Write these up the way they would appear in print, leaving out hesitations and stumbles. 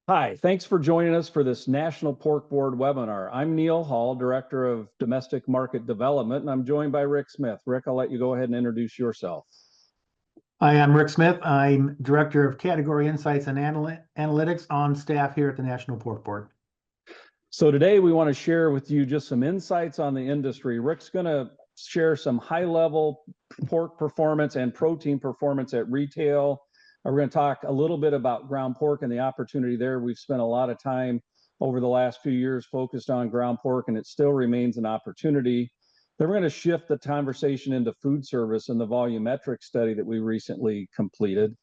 Hi, thanks for joining us for this National Pork Board webinar. I'm Neal Hull, Director of Domestic Market Development, and I'm joined by Rick Smith. Rick, I'll let you go ahead and introduce yourself. Hi, I'm Rick Smith. I'm Director of Category Insights and Analytics on staff here at the National Pork Board. So today we want to share with you just some insights on the industry. Rick's going to share some high-level pork performance and protein performance at retail. We're going to talk a little bit about ground pork and the opportunity there. We've spent a lot of time over the last few years focused on ground pork, and it still remains an opportunity. Then we're going to shift the conversation into food service and the volumetrics study that we recently completed.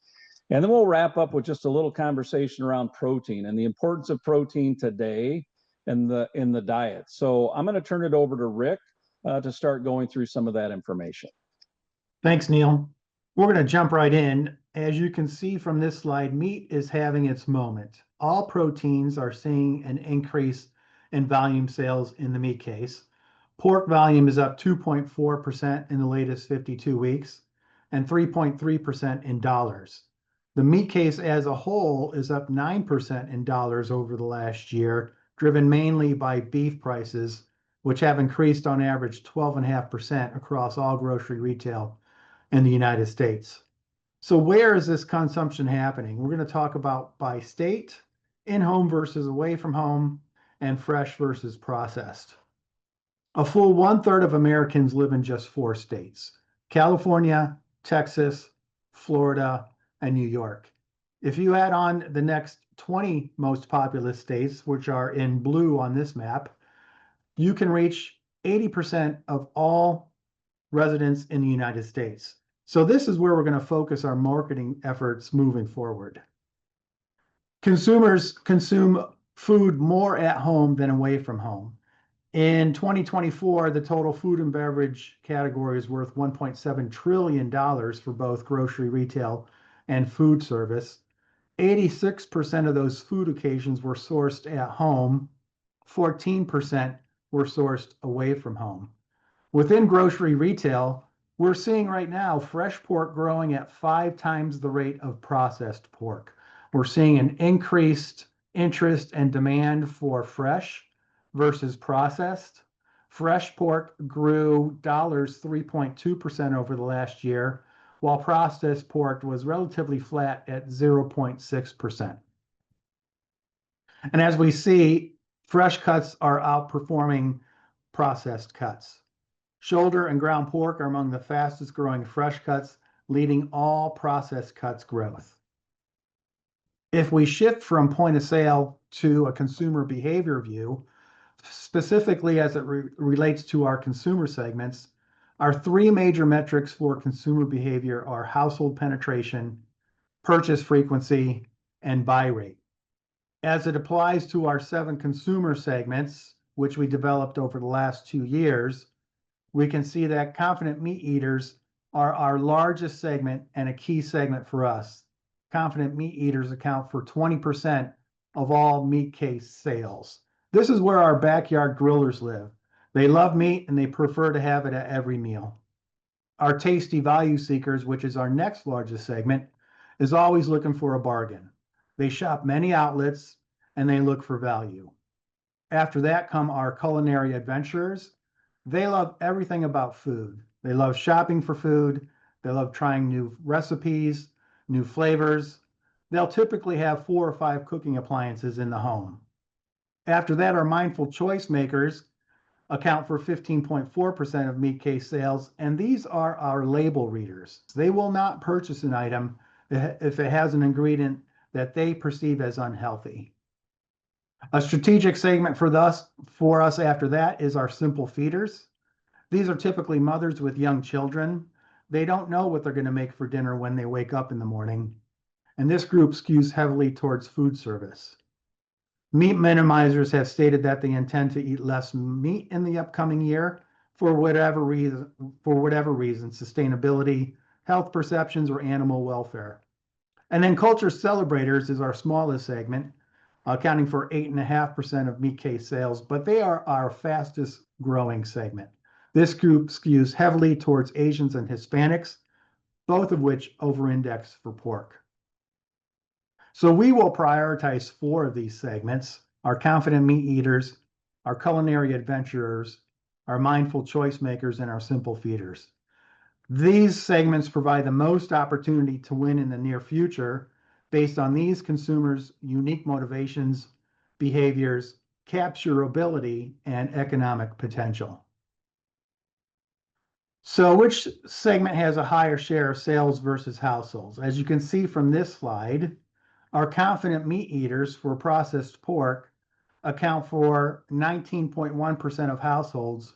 And then we'll wrap up with just a little conversation around protein and the importance of protein today in the diet. So I'm going to turn it over to Rick to start going through some of that information. Thanks, Neal. We're going to jump right in. As you can see from this slide, meat is having its moment. All proteins are seeing an increase in volume sales in the meat case. Pork volume is up 2.4% in the latest 52 weeks and 3.3% in dollars. The meat case as a whole is up 9% in dollars over the last year, driven mainly by beef prices, which have increased on average 12.5% across all grocery retail in the United States. So where is this consumption happening? We're going to talk about by state, in-home versus away from home, and fresh versus processed. A full 1/3 of Americans live in just 4 states: California, Texas, Florida, and New York. If you add on the next 20 most populous states, which are in blue on this map, you can reach 80% of all residents in the United States. So this is where we're going to focus our marketing efforts moving forward. Consumers consume food more at home than away from home. In 2024, the total food and beverage category is worth $1.7 trillion for both grocery retail and food service. 86% of those food occasions were sourced at home. 14% were sourced away from home. Within grocery retail, we're seeing right now fresh pork growing at 5 times the rate of processed pork. We're seeing an increased interest and demand for fresh versus processed. Fresh pork grew dollars 3.2% over the last year, while processed pork was relatively flat at 0.6%. And as we see, fresh cuts are outperforming processed cuts. Shoulder and ground pork are among the fastest growing fresh cuts, leading all processed cuts growth. If we shift from point of sale to a consumer behavior view, specifically as it relates to our consumer segments, our 3 major metrics for consumer behavior are household penetration, purchase frequency, and buy rate. As it applies to our 7 consumer segments, which we developed over the last 2 years, we can see that confident meat eaters are our largest segment and a key segment for us. Confident meat eaters account for 20% of all meat case sales. This is where our backyard grillers live. They love meat and they prefer to have it at every meal. Our tasty value seekers, which is our next largest segment, is always looking for a bargain. They shop many outlets and they look for value. After that come our culinary adventurers. They love everything about food. They love shopping for food. They love trying new recipes, new flavors. They'll typically have 4 or 5 cooking appliances in the home. After that, our mindful choice makers account for 15.4% of meat case sales, and these are our label readers. They will not purchase an item if it has an ingredient that they perceive as unhealthy. A strategic segment for us after that is our simple feeders. These are typically mothers with young children. They don't know what they're going to make for dinner when they wake up in the morning. And this group skews heavily towards food service. Meat minimizers have stated that they intend to eat less meat in the upcoming year for whatever reason, sustainability, health perceptions, or animal welfare. And then culture celebrators is our smallest segment, accounting for 8.5% of meat case sales, but they are our fastest growing segment. This group skews heavily towards Asians and Hispanics, both of which over-index for pork. So we will prioritize 4 of these segments: our confident meat eaters, our culinary adventurers, our mindful choice makers, and our simple feeders. These segments provide the most opportunity to win in the near future based on these consumers' unique motivations, behaviors, capturability, and economic potential. So which segment has a higher share of sales versus households? As you can see from this slide, our confident meat eaters for processed pork account for 19.1% of households,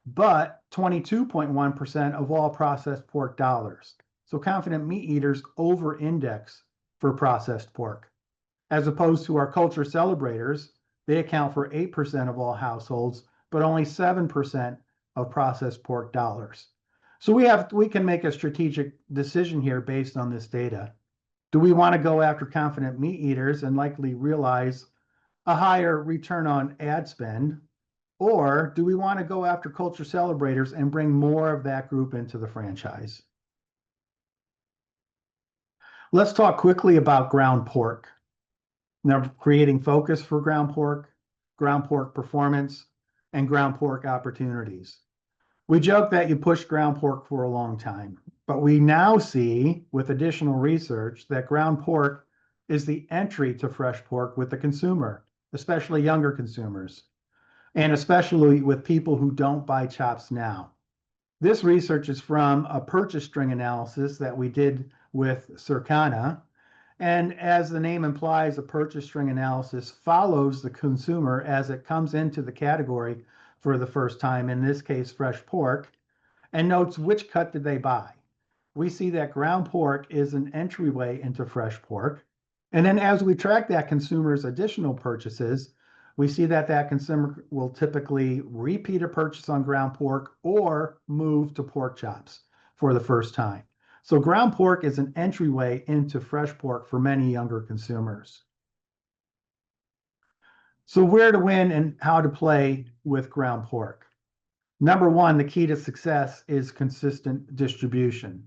but 22.1% of all processed pork dollars. So confident meat eaters over-index for processed pork. As opposed to our culture celebrators, they account for 8% of all households, but only 7% of processed pork dollars. So we can make a strategic decision here based on this data. Do we want to go after confident meat eaters and likely realize a higher return on ad spend? Or do we want to go after culture celebrators and bring more of that group into the franchise? Let's talk quickly about ground pork. Now, creating focus for ground pork performance, and ground pork opportunities. We joke that you pushed ground pork for a long time, but we now see with additional research that ground pork is the entry to fresh pork with the consumer, especially younger consumers, and especially with people who don't buy chops now. This research is from a purchase string analysis that we did with Circana. And as the name implies, a purchase string analysis follows the consumer as it comes into the category for the first time, in this case, fresh pork, and notes which cut did they buy. We see that ground pork is an entryway into fresh pork. And then as we track that consumer's additional purchases, we see that that consumer will typically repeat a purchase on ground pork or move to pork chops for the first time. So ground pork is an entryway into fresh pork for many younger consumers. So where to win and how to play with ground pork. Number one, the key to success is consistent distribution.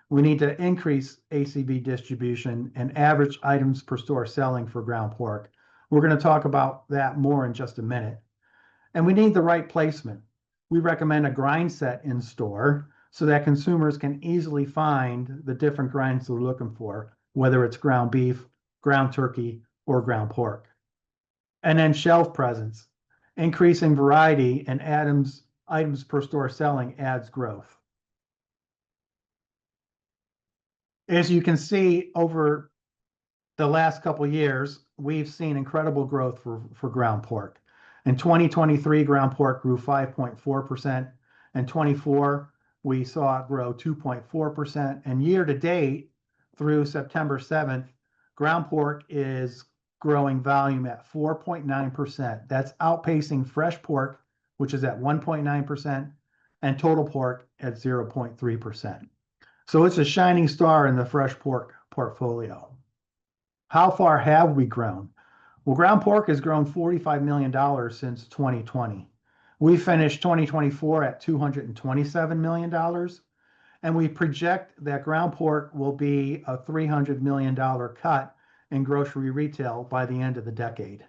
We need to increase ACV distribution and average items per store selling for ground pork. We're going to talk about that more in just a minute. And we need the right placement. We recommend a grind set in store so that consumers can easily find the different grinds they're looking for, whether it's ground beef, ground turkey, or ground pork. And then shelf presence. Increasing variety and items per store selling adds growth. As you can see, over the last couple of years, we've seen incredible growth for ground pork. In 2023, ground pork grew 5.4%. In 24, we saw it grow 2.4%. And year to date, through September 7th, ground pork is growing volume at 4.9%. That's outpacing fresh pork, which is at 1.9%, and total pork at 0.3%. So it's a shining star in the fresh pork portfolio. How far have we grown? Well, ground pork has grown $45 million since 2020. We finished 2024 at $227 million, and we project that ground pork will be a $300 million cut in grocery retail by the end of the decade.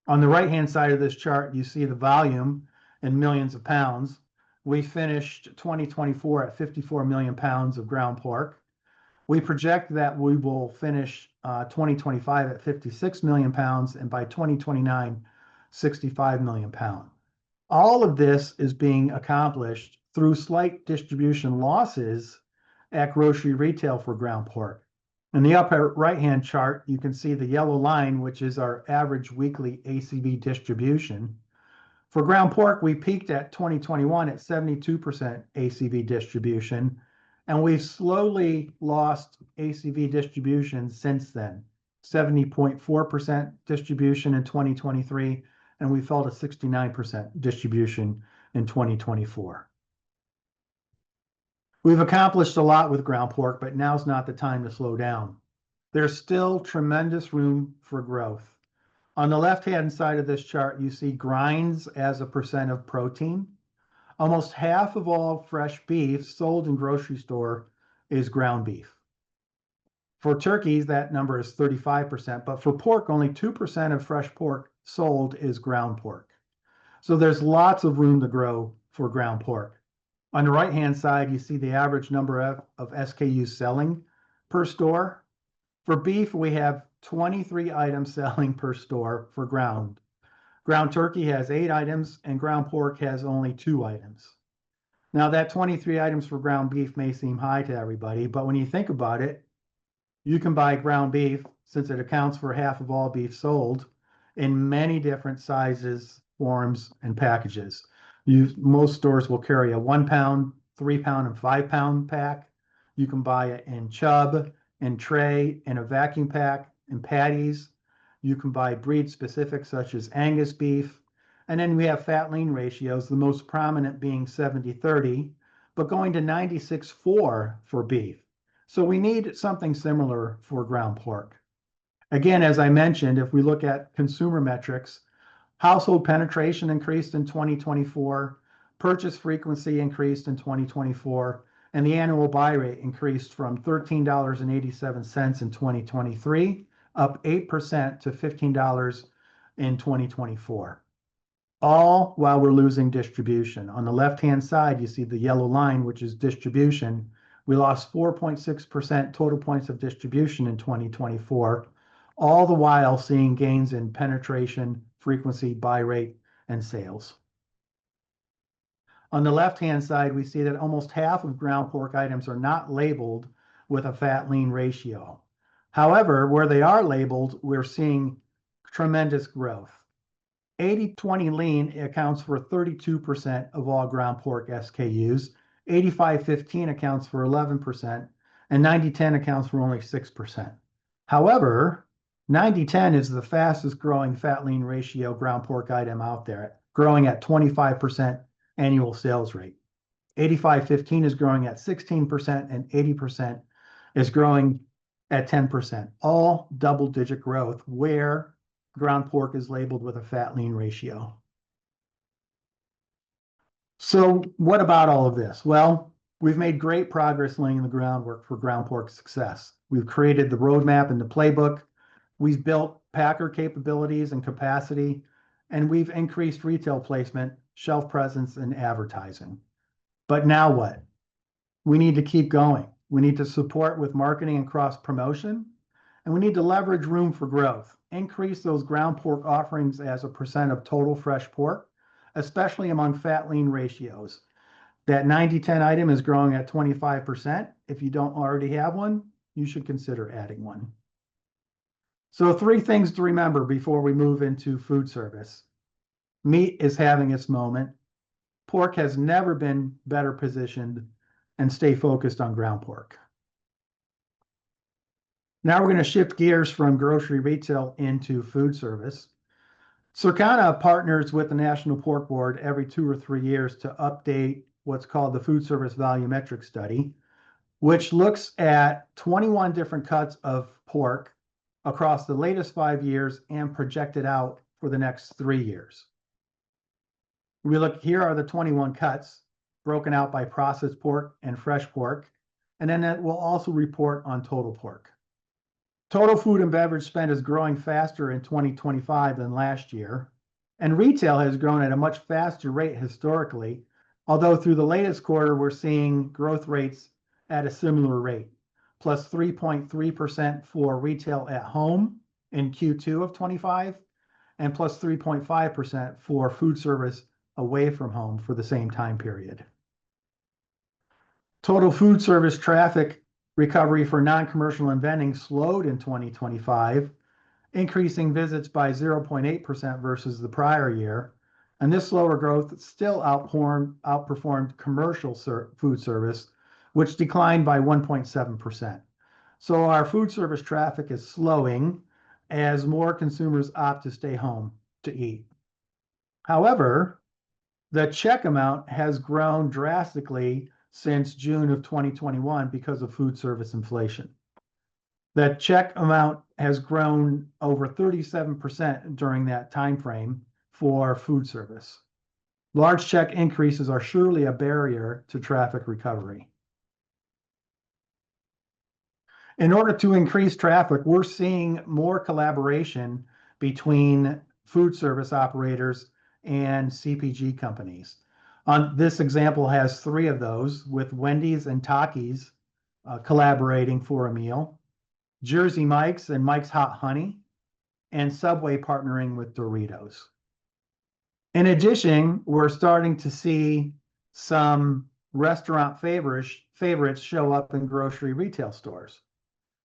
On the right-hand side of this chart, you see the volume in millions of pounds. We finished 2024 at 54 million pounds of ground pork. We project that we will finish 2025 at 56 million pounds, and by 2029, 65 million pounds. All of this is being accomplished through slight distribution losses at grocery retail for ground pork. In the upper right-hand chart, you can see the yellow line, which is our average weekly ACV distribution. For ground pork, we peaked at 2021 at 72% ACV distribution, and we've slowly lost ACV distribution since then. 70.4% distribution in 2023, and we fell to 69% distribution in 2024. We've accomplished a lot with ground pork, but now's not the time to slow down. There's still tremendous room for growth. On the left-hand side of this chart, you see grinds as a percent of protein. Almost half of all fresh beef sold in grocery store is ground beef. For turkeys, that number is 35%, but for pork, only 2% of fresh pork sold is ground pork. So there's lots of room to grow for ground pork. On the right-hand side, you see the average number of SKUs selling per store. For beef, we have 23 items selling per store for ground. Ground turkey has 8 items and ground pork has only 2 items. Now that 23 items for ground beef may seem high to everybody, but when you think about it, you can buy ground beef, since it accounts for half of all beef sold, in many different sizes, forms, and packages. Most stores will carry a 1 pound, 3 pound, and 5 pound pack. You can buy it in chub, in tray, in a vacuum pack, in patties. You can buy breed specific such as Angus beef. And then we have fat lean ratios, the most prominent being 70-30, but going to 96-4 for beef. So we need something similar for ground pork. Again, as I mentioned, if we look at consumer metrics, household penetration increased in 2024, purchase frequency increased in 2024, and the annual buy rate increased from $13.87 in 2023, up 8% to $15 in 2024. All while we're losing distribution. On the left-hand side, you see the yellow line, which is distribution. We lost 4.6% total points of distribution in 2024, all the while seeing gains in penetration, frequency, buy rate, and sales. On the left-hand side, we see that almost half of ground pork items are not labeled with a fat lean ratio. However, where they are labeled, we're seeing tremendous growth. 80-20 lean accounts for 32% of all ground pork SKUs. 85-15 accounts for 11%, and 90-10 accounts for only 6%. However, 90-10 is the fastest growing fat lean ratio ground pork item out there, growing at 25% annual sales rate. 85-15 is growing at 16%, and 80% is growing at 10%, all double-digit growth where ground pork is labeled with a fat lean ratio. So what about all of this? Well, we've made great progress laying the groundwork for ground pork success. We've created the roadmap and the playbook. We've built packer capabilities and capacity, and we've increased retail placement, shelf presence, and advertising. But now what? We need to keep going. We need to support with marketing and cross promotion, and we need to leverage room for growth. Increase those ground pork offerings as a percent of total fresh pork, especially among fat lean ratios. That 90-10 item is growing at 25%. If you don't already have one, you should consider adding one. So 3 things to remember before we move into food service. Meat is having its moment. Pork has never been better positioned, and stay focused on ground pork. Now we're going to shift gears from grocery retail into food service. Circana partners with the National Pork Board every 2 or 3 years to update what's called the Food Service Volumetrics Study, which looks at 21 different cuts of pork across the latest 5 years and projected out for the next 3 years. We look, here are the 21 cuts broken out by processed pork and fresh pork, and then that will also report on total pork. Total food and beverage spend is growing faster in 2025 than last year, and retail has grown at a much faster rate historically, although through the latest quarter, we're seeing growth rates at a similar rate, plus 3.3% for retail at home in Q2 of 25, and plus 3.5% for food service away from home for the same time period. Total food service traffic recovery for non-commercial and vending slowed in 2025, increasing visits by 0.8% versus the prior year. And this slower growth still outperformed commercial food service, which declined by 1.7%. So our food service traffic is slowing as more consumers opt to stay home to eat. However, the check amount has grown drastically since June of 2021 because of food service inflation. That check amount has grown over 37% during that time frame for food service. Large check increases are surely a barrier to traffic recovery. In order to increase traffic, we're seeing more collaboration between food service operators and CPG companies. This example has 3 of those, with Wendy's and Takis collaborating for a meal, Jersey Mike's and Mike's Hot Honey, and Subway partnering with Doritos. In addition, we're starting to see some restaurant favorites show up in grocery retail stores.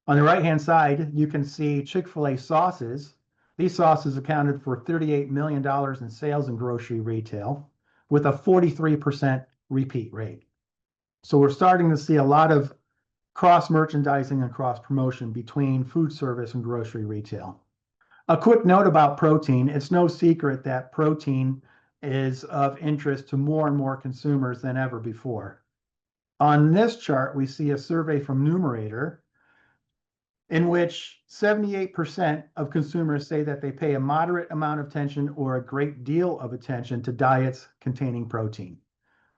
On the right-hand side, you can see Chick-fil-A sauces. These sauces accounted for $38 million in sales in grocery retail, with a 43% repeat rate. So we're starting to see a lot of cross-merchandising and cross-promotion between food service and grocery retail. A quick note about protein. It's no secret that protein is of interest to more and more consumers than ever before. On this chart, we see a survey from Numerator in which 78% of consumers say that they pay a moderate amount of attention or a great deal of attention to diets containing protein,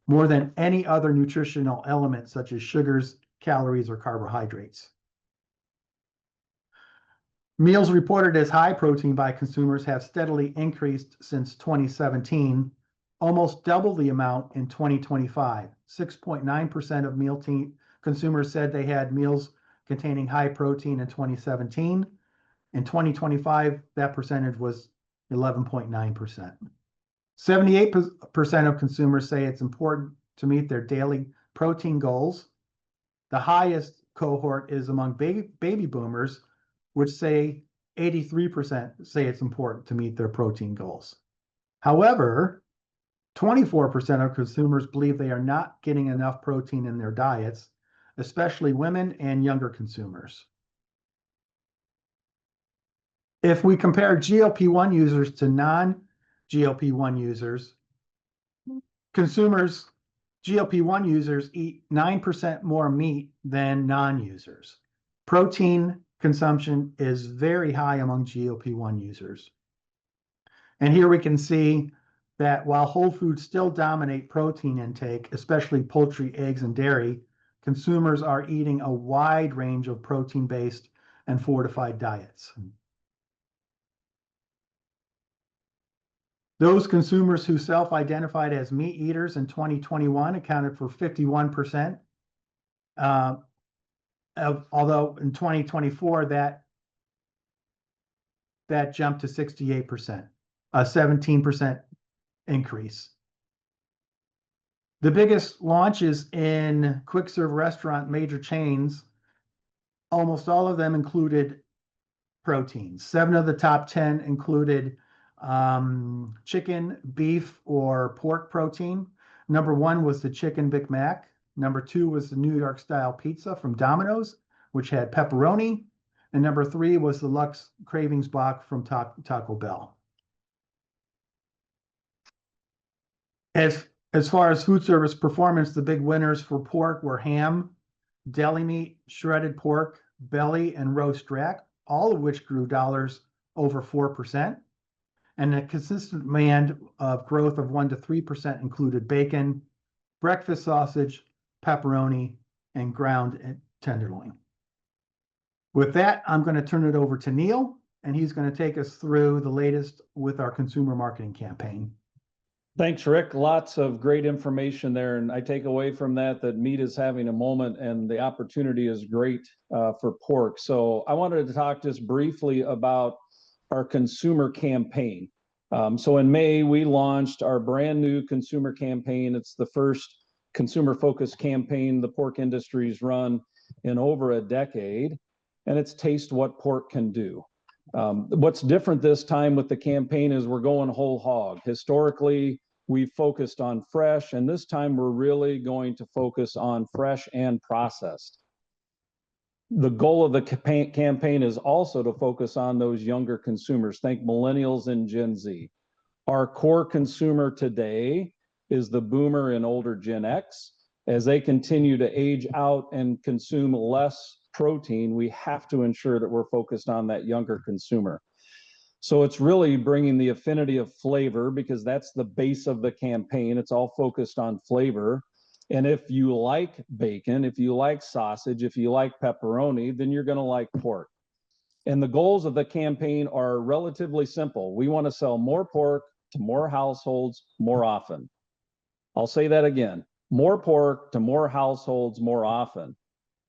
more than any other nutritional element such as sugars, calories, or carbohydrates. Meals reported as high protein by consumers have steadily increased since 2017, almost double the amount in 2025. 6.9% of meal consumers said they had meals containing high protein in 2017. In 2025, that percentage was 11.9%. 78% of consumers say it's important to meet their daily protein goals. The highest cohort is among baby boomers, which say 83% say it's important to meet their protein goals. However, 24% of consumers believe they are not getting enough protein in their diets, especially women and younger consumers. If we compare GLP-1 users to non-GLP-1 users, GLP-1 users eat 9% more meat than non-users. Protein consumption is very high among GLP-1 users. And here we can see that while whole foods still dominate protein intake, especially poultry, eggs, and dairy, consumers are eating a wide range of protein-based and fortified diets. Those consumers who self-identified as meat eaters in 2021 accounted for 51%, although in 2024 that jumped to 68%, a 17% increase. The biggest launches in quick serve restaurant major chains, almost all of them included proteins. 7 of the top 10 included chicken, beef, or pork protein. Number 1 was the Chicken Big Mac. Number 2 was the New York style pizza from Domino's, which had pepperoni. And number 3 was the Lux Cravings Box from Taco Bell. As far as food service performance, the big winners for pork were ham, deli meat, shredded pork, belly, and roast rack, all of which grew dollars over 4%. And a consistent demand of growth of 1 to 3% included bacon, breakfast sausage, pepperoni, and ground tenderloin. With that, I'm going to turn it over to Neal, and he's going to take us through the latest with our consumer marketing campaign. Thanks, Rick. Lots of great information there. And I take away from that meat is having a moment and the opportunity is great for pork. So I wanted to talk just briefly about our consumer campaign. So in May, we launched our brand new consumer campaign. It's the first consumer-focused campaign the pork industry's run in over a decade, and it's Taste What Pork Can Do. What's different this time with the campaign is we're going whole hog. Historically, we've focused on fresh, and this time we're really going to focus on fresh and processed. The goal of the campaign is also to focus on those younger consumers. Think millennials and Gen Z. Our core consumer today is the boomer and older Gen X. As they continue to age out and consume less protein, we have to ensure that we're focused on that younger consumer. So it's really bringing the affinity of flavor, because that's the base of the campaign. It's all focused on flavor. And if you like bacon, if you like sausage, if you like pepperoni, then you're going to like pork. And the goals of the campaign are relatively simple. We want to sell more pork to more households more often. I'll say that again, more pork to more households more often.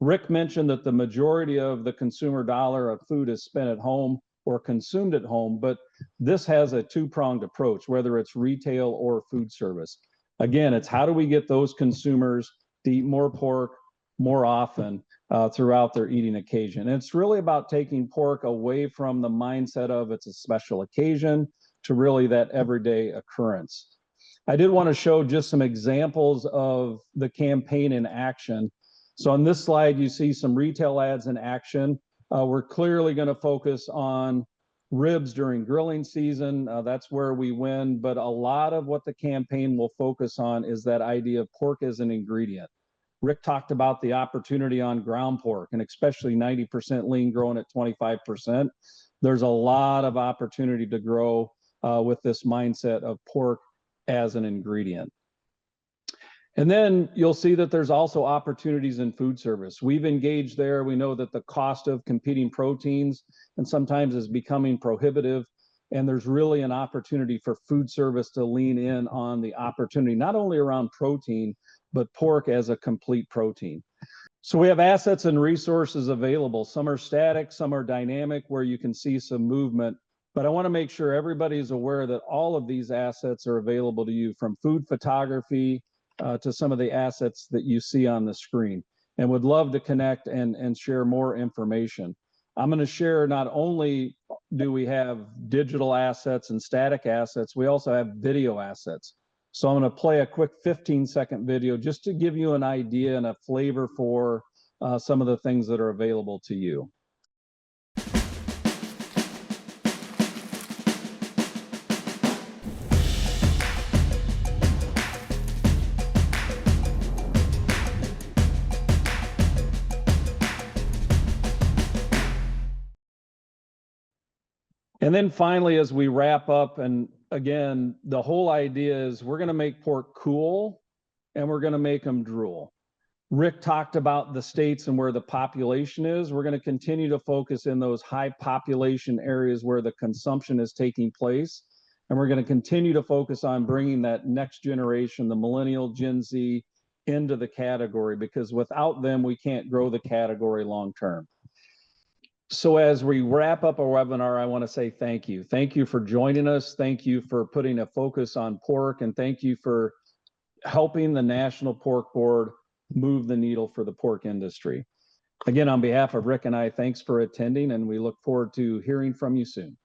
Rick mentioned that the majority of the consumer dollar of food is spent at home or consumed at home, but this has a two-pronged approach, whether it's retail or food service. Again, it's how do we get those consumers to eat more pork more often throughout their eating occasion. And it's really about taking pork away from the mindset of it's a special occasion to really that everyday occurrence. I did want to show just some examples of the campaign in action. So on this slide, you see some retail ads in action. We're clearly going to focus on ribs during grilling season. That's where we win. But a lot of what the campaign will focus on is that idea of pork as an ingredient. Rick talked about the opportunity on ground pork, and especially 90% lean growing at 25%. There's a lot of opportunity to grow with this mindset of pork as an ingredient. And then you'll see that there's also opportunities in food service. We've engaged there. We know that the cost of competing proteins and sometimes is becoming prohibitive. And there's really an opportunity for food service to lean in on the opportunity, not only around protein, but pork as a complete protein. So we have assets and resources available. Some are static, some are dynamic, where you can see some movement. But I want to make sure everybody is aware that all of these assets are available to you, from food photography to some of the assets that you see on the screen, and would love to connect and share more information. I'm going to share, not only do we have digital assets and static assets, we also have video assets. So I'm going to play a quick 15-second video just to give you an idea and a flavor for some of the things that are available to you. And then finally, as we wrap up, and again, the whole idea is we're going to make pork cool and we're going to make them drool. Rick talked about the states and where the population is. We're going to continue to focus in those high population areas where the consumption is taking place. And we're going to continue to focus on bringing that next generation, the millennial, Gen Z, into the category, because without them, we can't grow the category long term. So as we wrap up our webinar, I want to say thank you. Thank you for joining us. Thank you for putting a focus on pork, and thank you for helping the National Pork Board move the needle for the pork industry. Again, on behalf of Rick and I, thanks for attending, and we look forward to hearing from you soon.